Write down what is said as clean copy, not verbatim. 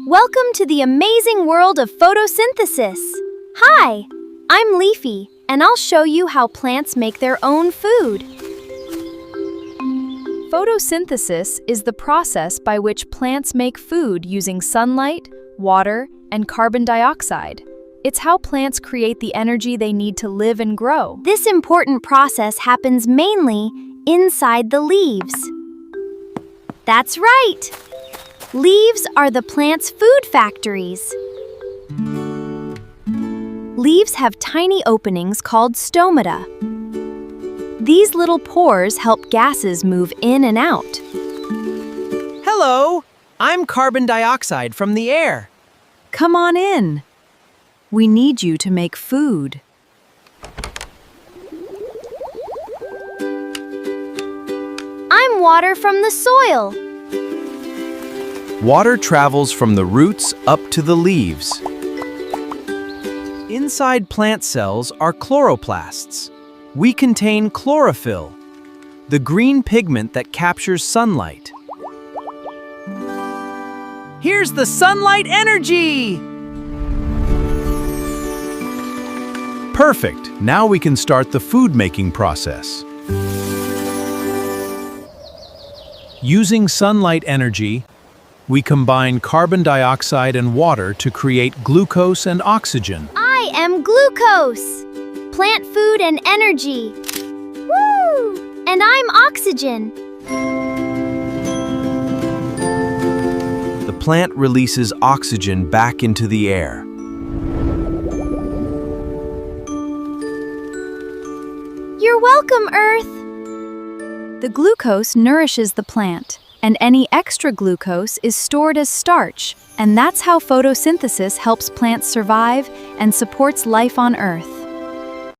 Welcome to the amazing world of photosynthesis. Hi, I'm Leafy, and I'll show you how plants make their own food. Photosynthesis is the process by which plants make food using sunlight, water, and carbon dioxide. It's how plants create the energy they need to live and grow. This important process happens mainly inside the leaves. That's right! Leaves are the plant's food factories. Leaves have tiny openings called stomata. These little pores help gases move in and out. Hello, I'm carbon dioxide from the air. Come on in. We need you to make food. I'm water from the soil. Water travels from the roots up to the leaves. Inside plant cells are chloroplasts. We contain chlorophyll, the green pigment that captures sunlight. Here's the sunlight energy! Perfect. Now we can start the food-making process. Using sunlight energy, we combine carbon dioxide and water to create glucose and oxygen. I am glucose, plant food and energy. Woo! And I'm oxygen. The plant releases oxygen back into the air. You're welcome, Earth. The glucose nourishes the plant, and any extra glucose is stored as starch, and that's how photosynthesis helps plants survive and supports life on Earth.